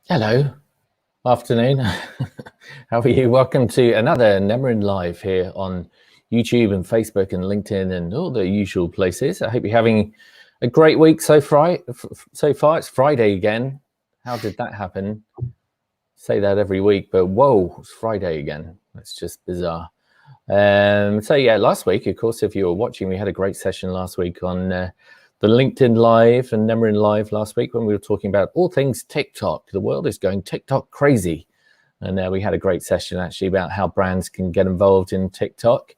Hello, afternoon. How are you? Welcome to another Nemarin Live here on YouTube and Facebook and LinkedIn and all the usual places. I hope you're having a great week so far. It's Friday again. How did that happen? Say that every week, but whoa, it's Friday again. That's just bizarre. So yeah, last week, of course, if you were watching, we had a great session last week on the LinkedIn Live and Nemarin Live last week when we were talking about all things TikTok. The world is going TikTok crazy. And we had a great session actually about how brands can get involved in TikTok.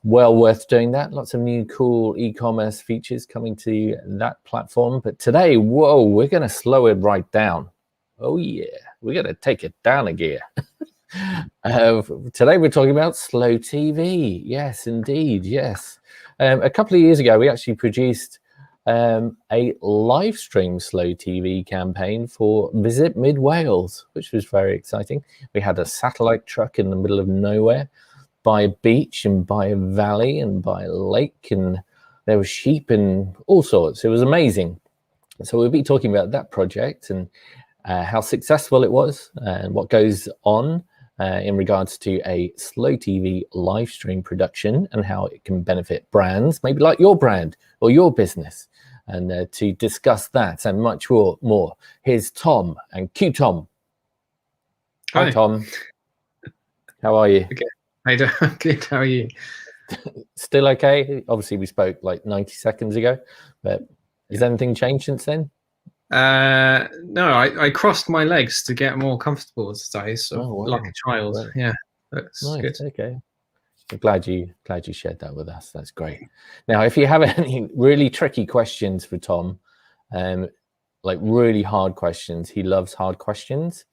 Well worth doing that. Lots of new cool e-commerce features coming to that platform. But today, whoa, we're going to slow it right down. Oh yeah, we're going to take it down a gear. Today we're talking about Slow TV. Yes, indeed. Yes. A couple of years ago, we actually produced a live stream Slow TV campaign for Visit Mid Wales, which was very exciting. We had a satellite truck in the middle of nowhere by a beach and by a valley and by a lake, and there were sheep and all sorts. It was amazing. So we'll be talking about that project and how successful it was and what goes on in regards to a Slow TV live stream production and how it can benefit brands, maybe like your brand or your business. And to discuss that and much more, here's Tom and Q Tom. Hi, Tom. How are you? Okay. I'm good. How are you? Still okay? Obviously, we spoke like 90 seconds ago, but has anything changed since then? No, I crossed my legs to get more comfortable today, so like a child. Right. Yeah, that's nice. good. Okay. I'm glad you shared that with us. That's great. Now, if you have any really tricky questions for Tom, like really hard questions, he loves hard questions,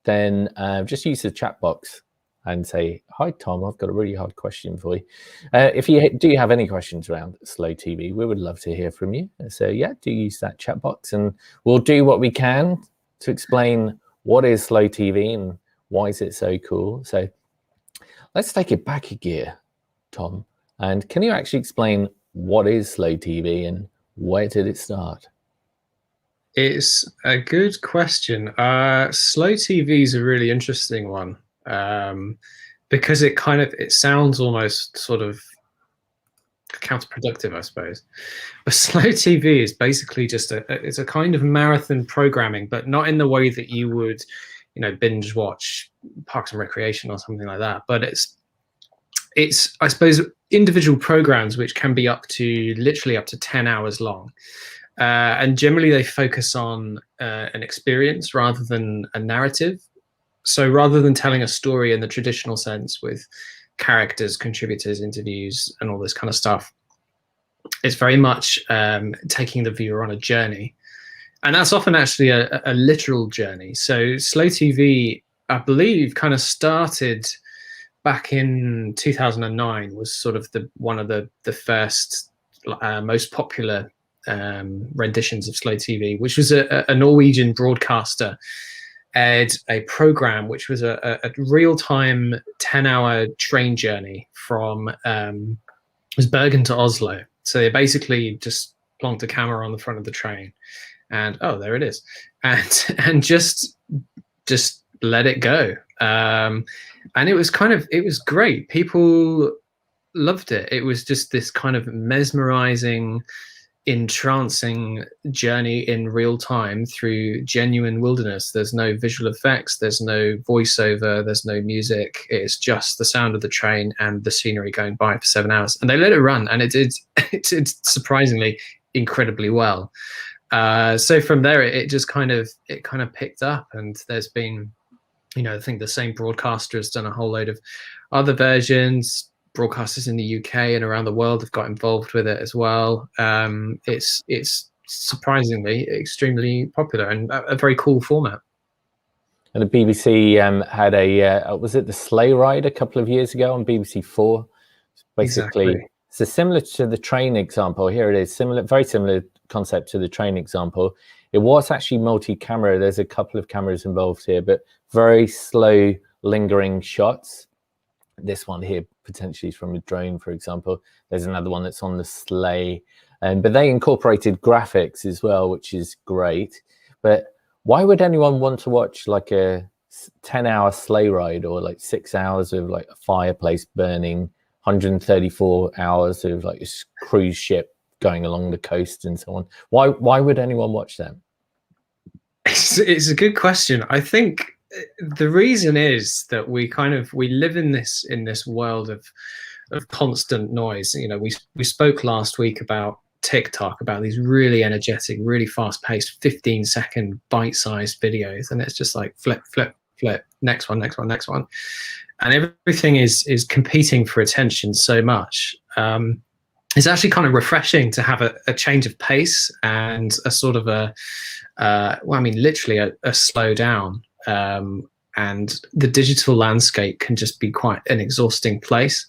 then just use the chat box and say, hi, Tom, I've got a really hard question for you. If you do have any questions around Slow TV, we would love to hear from you. So yeah, do use that chat box and we'll do what we can to explain what is Slow TV and why is it so cool. So let's take it back a gear, Tom. And can you actually explain what is Slow TV and where did it start? It's a good question. Slow TV is a really interesting one because it sounds almost sort of counterproductive, I suppose. But Slow TV is basically just it's a kind of marathon programming, but not in the way that you would, binge watch Parks and Recreation or something like that. But it's I suppose individual programs which can be literally up to 10 hours long. And generally they focus on an experience rather than a narrative. So rather than telling a story in the traditional sense with characters, contributors, interviews, and all this kind of stuff, it's very much taking the viewer on a journey. And that's often actually a literal journey. So Slow TV, I believe, kind of started back in 2009, was sort of one of the first most popular renditions of Slow TV, which was a Norwegian broadcaster aired a program which was a real-time 10-hour train journey from it was Bergen to Oslo. So they basically just plonked a camera on the front of the train and there it is, and just let it go. And it was great. People loved it. It was just this kind of mesmerizing, entrancing journey in real time through genuine wilderness. There's no visual effects, there's no voiceover, there's no music. It's just the sound of the train and the scenery going by for 7 hours. And they let it run, and it did surprisingly incredibly well. So from there, it kind of picked up, and there's been, I think the same broadcaster has done a whole load of other versions. Broadcasters in the UK and around the world have got involved with it as well. It's surprisingly extremely popular and a very cool format. And the BBC had was it the Sleigh Ride a couple of years ago on BBC Four? Basically, exactly. So similar to the train example. Here it is, very similar concept to the train example. It was actually multi-camera. There's a couple of cameras involved here, but very slow, lingering shots. This one here potentially is from a drone, for example. There's another one that's on the sleigh, but they incorporated graphics as well, which is great. But Why would anyone want to watch like a 10-hour sleigh ride, or like 6 hours of like a fireplace burning, 134 hours of like a cruise ship going along the coast and so on? Why would anyone watch them? It's a good question. I think the reason is that we live in this world of constant noise. You know, we spoke last week about TikTok, about these really energetic, really fast-paced 15-second bite-sized videos, and it's just like flip, flip, flip, next one, next one, next one, and everything is competing for attention so much. It's actually kind of refreshing to have a change of pace and a sort of well, I mean, literally a slow down. And the digital landscape can just be quite an exhausting place.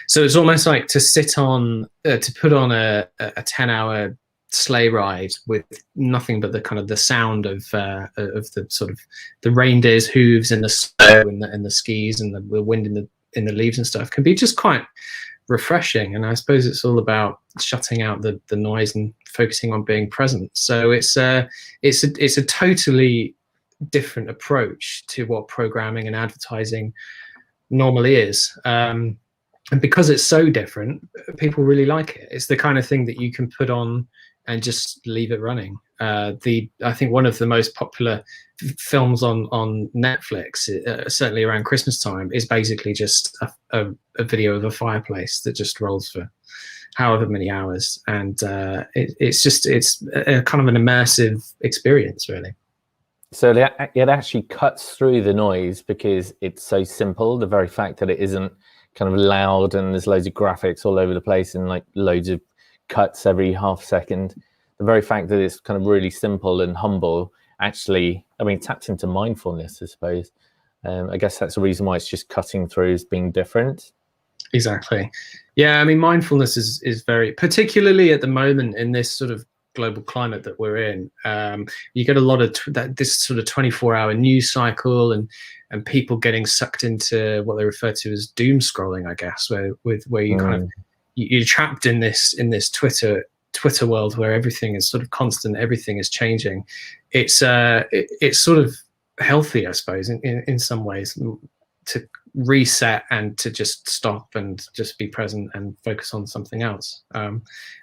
So it's almost like to sit on, to put on a 10-hour sleigh ride with nothing but the kind of the sound of the sort of the reindeer's hooves and the snow and the skis and the wind in the leaves and stuff can be just quite refreshing. And I suppose it's all about shutting out the noise and focusing on being present. So it's a totally different approach to what programming and advertising normally is. And because it's so different, people really like it. It's the kind of thing that you can put on and just leave it running. I think one of the most popular films on Netflix, certainly around Christmas time, is basically just a video of a fireplace that just rolls for however many hours, and it's a kind of an immersive experience, really. So it actually cuts through the noise because it's so simple. The very fact that it isn't kind of loud and there's loads of graphics all over the place and like loads of cuts every half second. The very fact that it's kind of really simple and humble actually, I mean, taps into mindfulness, I suppose. I guess that's the reason why it's just cutting through, is being different. Exactly. Yeah, I mean, mindfulness is very, particularly at the moment in this sort of global climate that we're in, you get a lot of this sort of 24-hour news cycle and people getting sucked into what they refer to as doom scrolling, I guess, where you kind of you're trapped in this Twitter world where everything is sort of constant, everything is changing. It's sort of healthy, I suppose, in some ways, to reset and to just stop and just be present and focus on something else.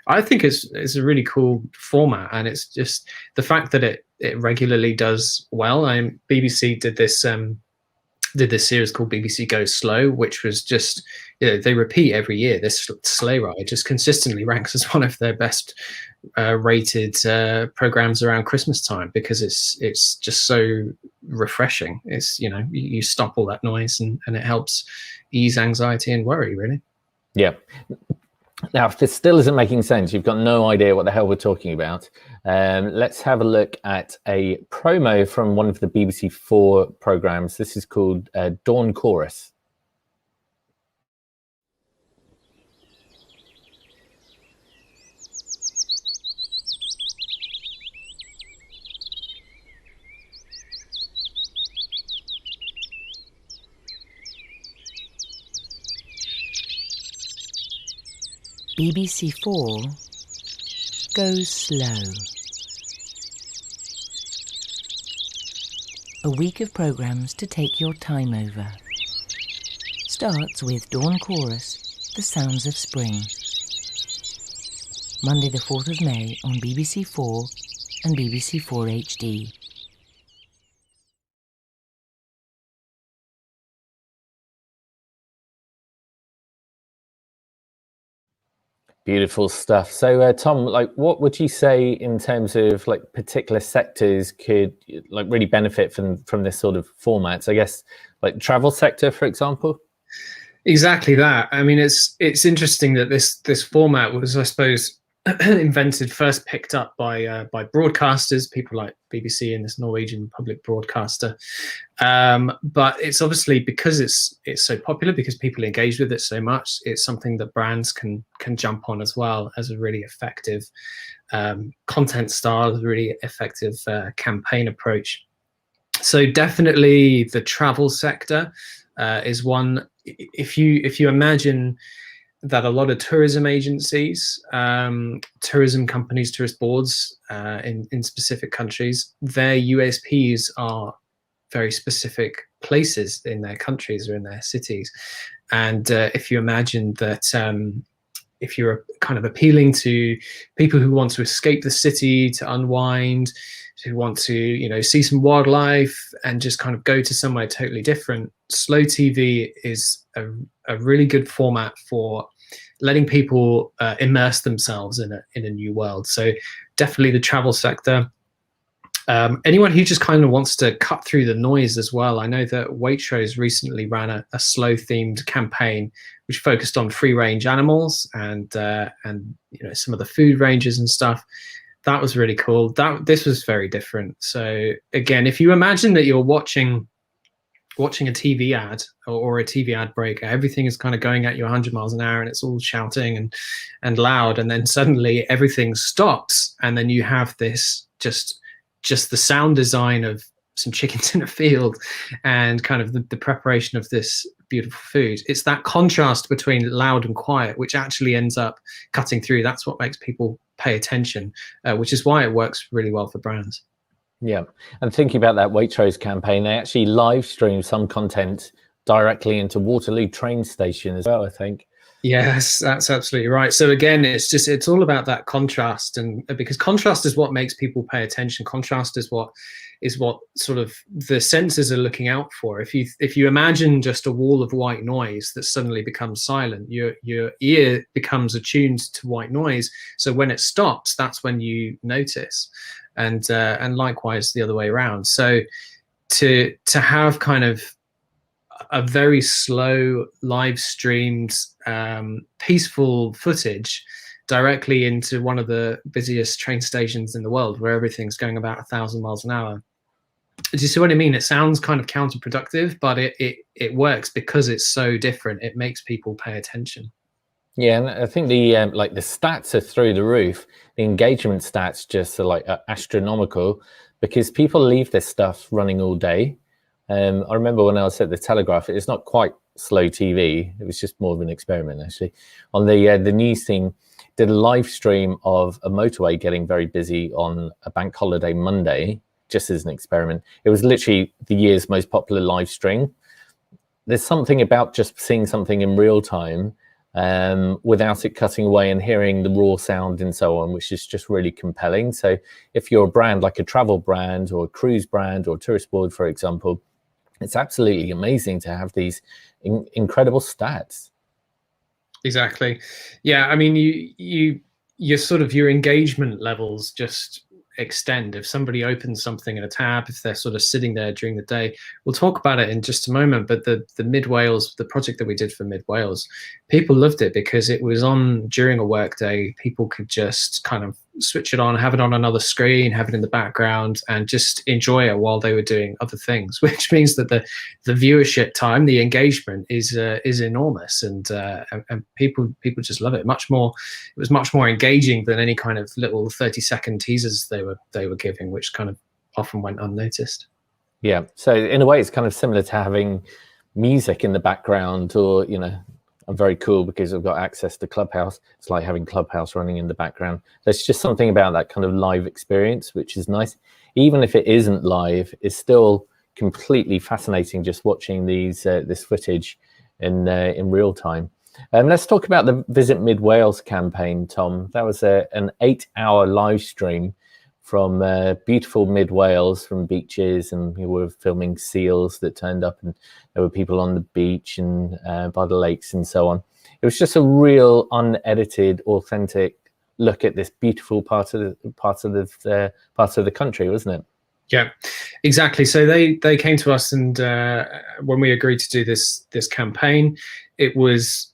I think it's a really cool format, and it's just the fact that it regularly does well. BBC did this series called BBC Goes Slow, which was just, you know, they repeat every year. This sleigh ride just consistently ranks as one of their best rated programs around Christmas time, because it's just so refreshing. It's, you know, you stop all that noise and it helps ease anxiety and worry, really. Yeah. Now, if this still isn't making sense, you've got no idea what the hell we're talking about, let's have a look at a promo from one of the BBC 4 programs. This is called Dawn Chorus. BBC 4 Goes Slow. A week of programmes to take your time over. Starts with Dawn Chorus, The Sounds of Spring. Monday the 4th of May on BBC 4 and BBC 4 HD. Beautiful stuff. So, Tom, like, what would you say in terms of like particular sectors could like really benefit from this sort of format? So I guess like travel sector, for example. Exactly that. I mean, it's interesting that this format was, I suppose, first picked up by broadcasters, people like BBC and this Norwegian public broadcaster. But it's obviously, because it's so popular, because people engage with it so much, it's something that brands can jump on as well as a really effective content style, a really effective campaign approach. So definitely the travel sector is one. If you imagine that a lot of tourism agencies, tourism companies, tourist boards in specific countries, their USPs are very specific places in their countries or in their cities. And if you imagine that if you're kind of appealing to people who want to escape the city, to unwind, who want to, you know, see some wildlife and just kind of go to somewhere totally different, slow TV is a really good format for letting people immerse themselves in a new world. So definitely the travel sector. Anyone who just kind of wants to cut through the noise as well. I know that Waitrose recently ran a slow themed campaign which focused on free range animals and you know, some of the food ranges and stuff. That was really cool. This was very different. So again, if you imagine that you're watching a TV ad or a TV ad break, everything is kind of going at you 100 miles an hour and it's all shouting and loud, and then suddenly everything stops, and then you have this just the sound design of some chickens in a field and kind of the preparation of this beautiful food. It's that contrast between loud and quiet which actually ends up cutting through. That's what makes people pay attention, which is why it works really well for brands. Yeah, and thinking about that Waitrose campaign, they actually live stream some content directly into Waterloo train station as well, I think. Yes, that's absolutely right. So again, it's all about that contrast, and because contrast is what makes people pay attention. Contrast is what sort of the senses are looking out for. If you imagine just a wall of white noise that suddenly becomes silent, your ear becomes attuned to white noise. So when it stops, that's when you notice, and likewise the other way around. So to have kind of a very slow live streamed peaceful footage directly into one of the busiest train stations in the world where everything's going about 1,000 miles an hour. Do you see what I mean? It sounds kind of counterproductive, but it works because it's so different. It makes people pay attention. Yeah, and I think the like the stats are through the roof. The engagement stats just are like astronomical because people leave this stuff running all day. I remember when I was at the Telegraph, it's not quite slow TV. It was just more of an experiment, actually. On the news team, did a live stream of a motorway getting very busy on a bank holiday Monday, just as an experiment. It was literally the year's most popular live stream. There's something about just seeing something in real time without it cutting away and hearing the raw sound and so on, which is just really compelling. So if you're a brand like a travel brand or a cruise brand or a tourist board, for example, it's absolutely amazing to have these incredible stats. Exactly. Yeah, I mean, your sort of your engagement levels just extend. If somebody opens something in a tab, if they're sort of sitting there during the day, we'll talk about it in just a moment, but the Mid Wales, the project that we did for Mid Wales, people loved it because it was on during a work day. People could just kind of switch it on, have it on another screen, have it in the background, and just enjoy it while they were doing other things, which means that the viewership time, the engagement is enormous, and people just love it. It was much more engaging than any kind of little 30-second teasers they were giving, which kind of often went unnoticed. Yeah, so in a way it's kind of similar to having music in the background, or I'm very cool because I've got access to Clubhouse. It's like having Clubhouse running in the background. There's just something about that kind of live experience, which is nice. Even if it isn't live, it's still completely fascinating just watching this footage in real time. Let's talk about the Visit Mid Wales campaign, Tom. That was an 8-hour live stream from beautiful Mid Wales, from beaches, and we were filming seals that turned up, and there were people on the beach and by the lakes and so on. It was just a real unedited, authentic look at this beautiful part of the country, wasn't it? Yeah, exactly. So they came to us, and when we agreed to do this campaign, that was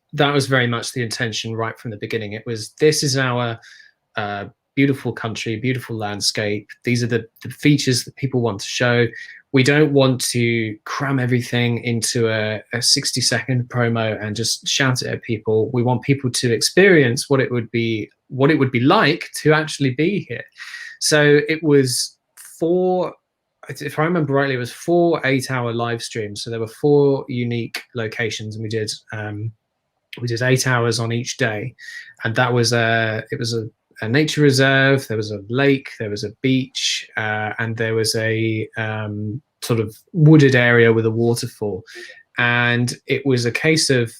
very much the intention right from the beginning. It was, this is our beautiful country, beautiful landscape. These are the features that people want to show. We don't want to cram everything into a 60-second promo and just shout it at people. We want people to experience what it would be like to actually be here. So it was if I remember rightly, it was 4 8-hour live streams. So there were 4 unique locations, and we did We did 8 hours on each day, and that was it was a nature reserve. There was a lake, there was a beach, and there was a sort of wooded area with a waterfall. And it was a case of,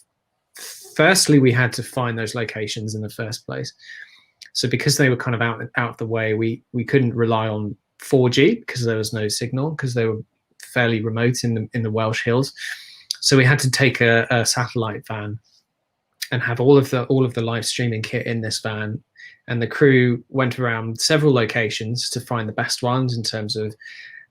firstly, we had to find those locations in the first place. So because they were kind of out of the way, we couldn't rely on 4G because there was no signal, because they were fairly remote in the Welsh Hills. So we had to take a satellite van and have all of the live streaming kit in this van. And the crew went around several locations to find the best ones in terms of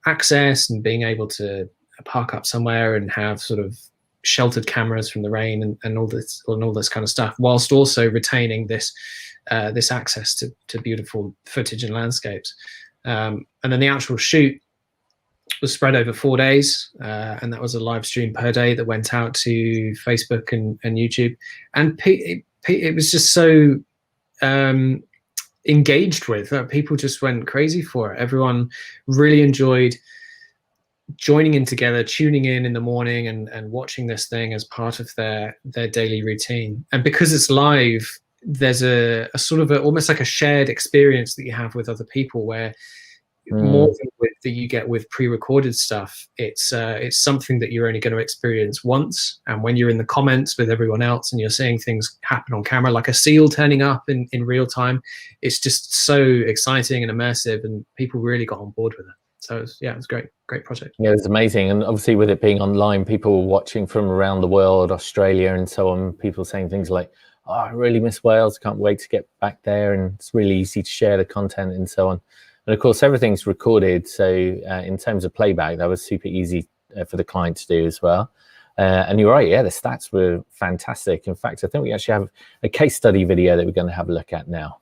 access and being able to park up somewhere and have sort of sheltered cameras from the rain and all this kind of stuff, whilst also retaining this access to beautiful footage and landscapes. And then the actual shoot was spread over 4 days, and that was a live stream per day that went out to Facebook and YouTube. And it was just so engaged with that people just went crazy for it. Everyone really enjoyed joining in together, tuning in the morning and watching this thing as part of their daily routine. And because it's live, there's a sort of almost like a shared experience that you have with other people, where more than that you get with pre-recorded stuff, it's something that you're only going to experience once. And when you're in the comments with everyone else and you're seeing things happen on camera, like a seal turning up in real time, it's just so exciting and immersive, and people really got on board with it. So it was great project. Yeah, it was amazing. And obviously with it being online, people were watching from around the world, Australia and so on, people saying things like, oh, I really miss Wales, can't wait to get back there, and it's really easy to share the content and so on. And of course, everything's recorded. So in terms of playback, that was super easy for the client to do as well. And you're right, yeah, the stats were fantastic. In fact, I think we actually have a case study video that we're going to have a look at now.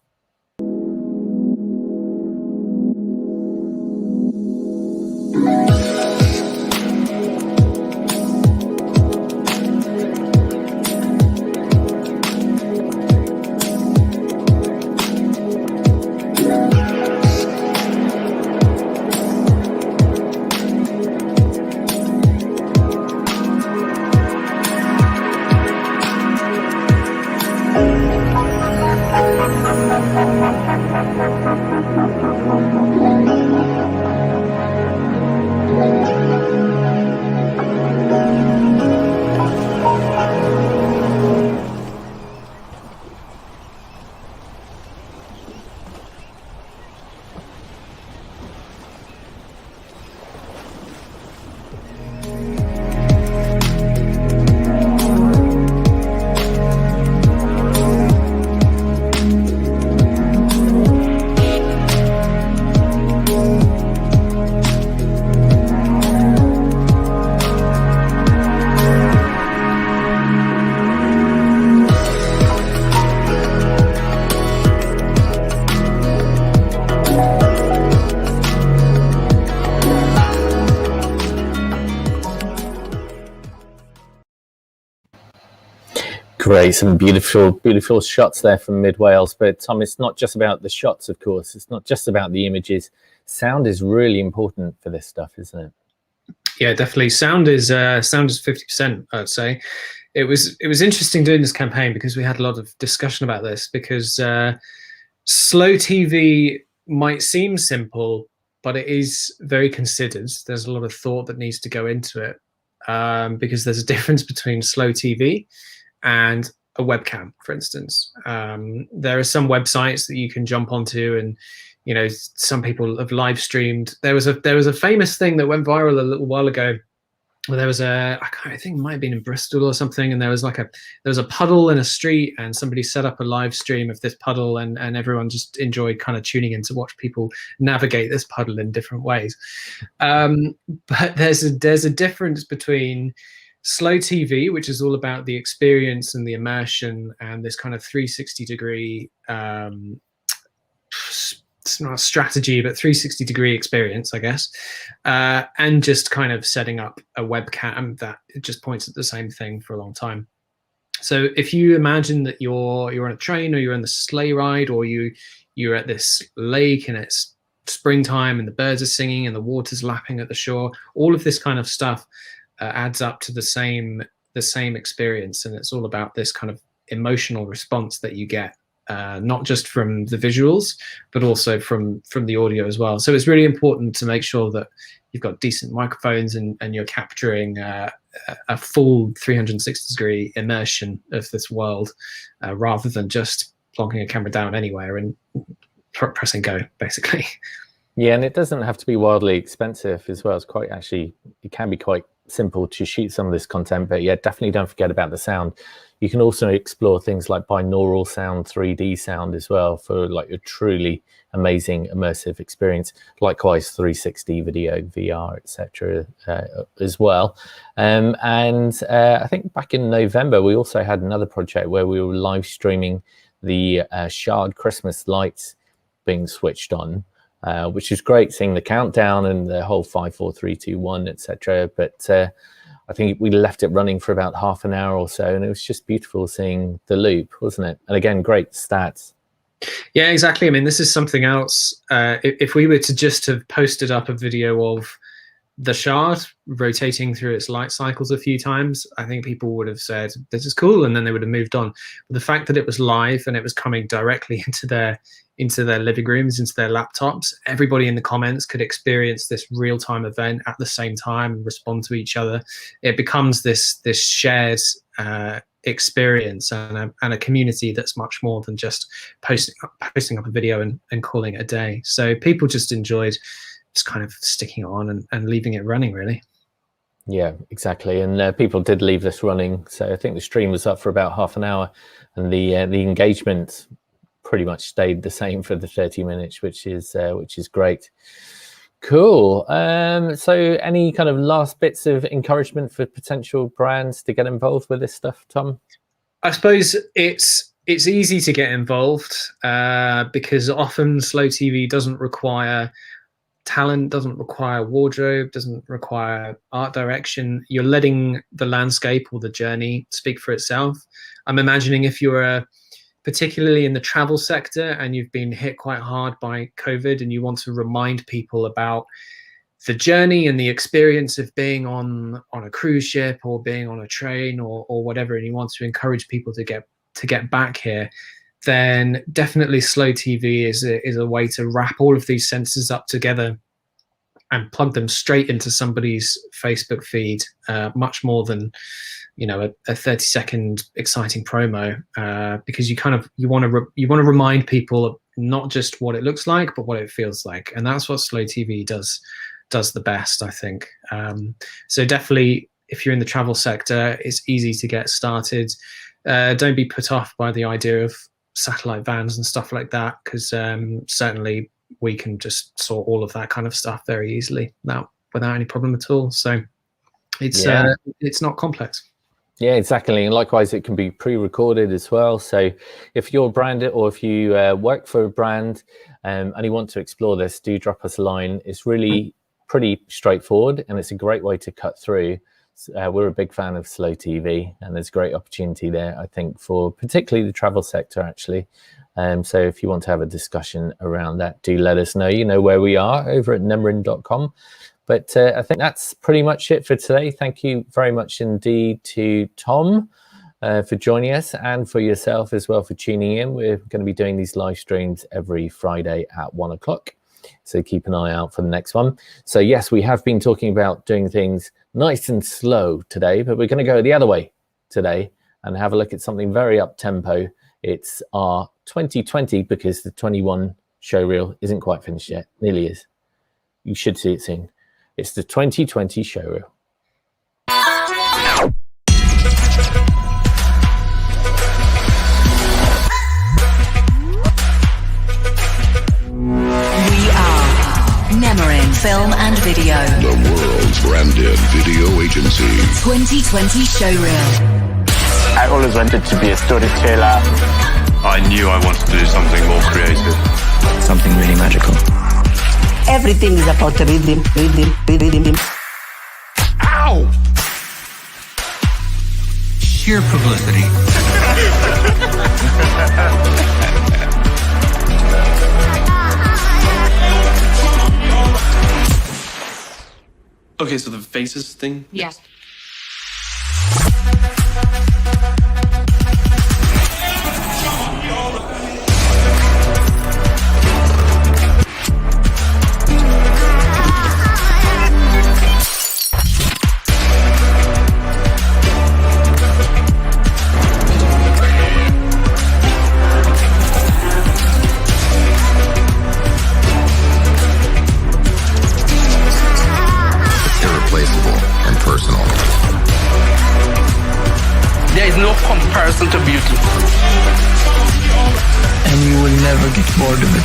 Great, some beautiful shots there from Mid Wales. But Tom, it's not just about the shots, of course. It's not just about the images. Sound is really important for this stuff, isn't it? Yeah, definitely. Sound is 50%, I'd say. It was interesting doing this campaign because we had a lot of discussion about this, because slow TV might seem simple, but it is very considered. There's a lot of thought that needs to go into it, because there's a difference between slow TV and a webcam, for instance. There are some websites that you can jump onto, and some people have live streamed. There was a famous thing that went viral a little while ago, where there was I think it might have been in Bristol or something, and there was a puddle in a street, and somebody set up a live stream of this puddle, and everyone just enjoyed kind of tuning in to watch people navigate this puddle in different ways. But there's a difference between slow TV, which is all about the experience and the immersion and this kind of 360-degree it's not a strategy, but 360-degree experience, I guess, and just kind of setting up a webcam that it just points at the same thing for a long time. So if you imagine that you're on a train, or you're on the sleigh ride, or you're at this lake and it's springtime and the birds are singing and the water's lapping at the shore, all of this kind of stuff adds up to the same experience. And it's all about this kind of emotional response that you get, not just from the visuals, but also from the audio as well. So it's really important to make sure that you've got decent microphones and you're capturing a full 360-degree immersion of this world, rather than just plonking a camera down anywhere and pressing go, basically. Yeah, and it doesn't have to be wildly expensive as well. It's quite actually, it can be quite simple to shoot some of this content, but yeah, definitely don't forget about the sound. You can also explore things like binaural sound, 3D sound as well for like a truly amazing immersive experience. Likewise, 360 video, VR, etc. As well. And I think back in November, we also had another project where we were live streaming the Shard Christmas lights being switched on. Which is great, seeing the countdown and the whole 5, 4, 3, 2, 1, etc. But I think we left it running for about half an hour or so, and it was just beautiful seeing the loop, wasn't it? And again, great stats. Yeah, exactly. I mean, this is something else. If we were to just have posted up a video of the Shard rotating through its light cycles a few times, I think people would have said, this is cool, and then they would have moved on. But the fact that it was live and it was coming directly into their living rooms, into their laptops, everybody in the comments could experience this real-time event at the same time and respond to each other. It becomes this shared experience and a community that's much more than just posting up a video and calling it a day. So people just enjoyed just kind of sticking it on and leaving it running, really. Yeah, exactly. And people did leave this running. So I think the stream was up for about half an hour, and the engagement pretty much stayed the same for the 30 minutes, which is great. Cool. So any kind of last bits of encouragement for potential brands to get involved with this stuff, Tom? I suppose it's easy to get involved because often slow TV doesn't require talent, doesn't require wardrobe, doesn't require art direction. You're letting the landscape or the journey speak for itself. I'm imagining if you're particularly in the travel sector and you've been hit quite hard by COVID and you want to remind people about the journey and the experience of being on a cruise ship or being on a train or whatever, and you want to encourage people to get back here, then definitely slow TV is a way to wrap all of these senses up together and plug them straight into somebody's Facebook feed, much more than, you know, a 30-second exciting promo, because you want to remind people of not just what it looks like, but what it feels like, and that's what slow TV does the best, I think. So definitely, if you're in the travel sector, it's easy to get started. Don't be put off by the idea of satellite vans and stuff like that, because certainly we can just sort all of that kind of stuff very easily without any problem at all. So it's not complex. Yeah, exactly. And likewise, it can be pre-recorded as well. So if you're a brand or if you work for a brand and you want to explore this, do drop us a line. It's really pretty straightforward, and it's a great way to cut through. We're a big fan of slow TV, and there's great opportunity there, I think, for particularly the travel sector, actually. So if you want to have a discussion around that, do let us know. You know where we are over at nemrin.com. But I think that's pretty much it for today. Thank you very much indeed to Tom for joining us, and for yourself as well for tuning in. We're going to be doing these live streams every Friday at 1 o'clock. So keep an eye out for the next one. So yes, we have been talking about doing things nice and slow today, but we're going to go the other way today and have a look at something very up-tempo. It's our 2020, because the 21 showreel isn't quite finished yet. Nearly is. You should see it soon. It's the 2020 showreel. Nemerin Film and Video, the world's branded video agency. 2020 showreel. I always wanted to be a storyteller. I knew I wanted to do something more creative. Something really magical. Everything is about rhythm. Ow! Sheer publicity. Okay, so the faces thing? Yes. irreplaceable and personal. There is no comparison to beauty. And you will never get bored of it.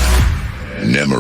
Nemery.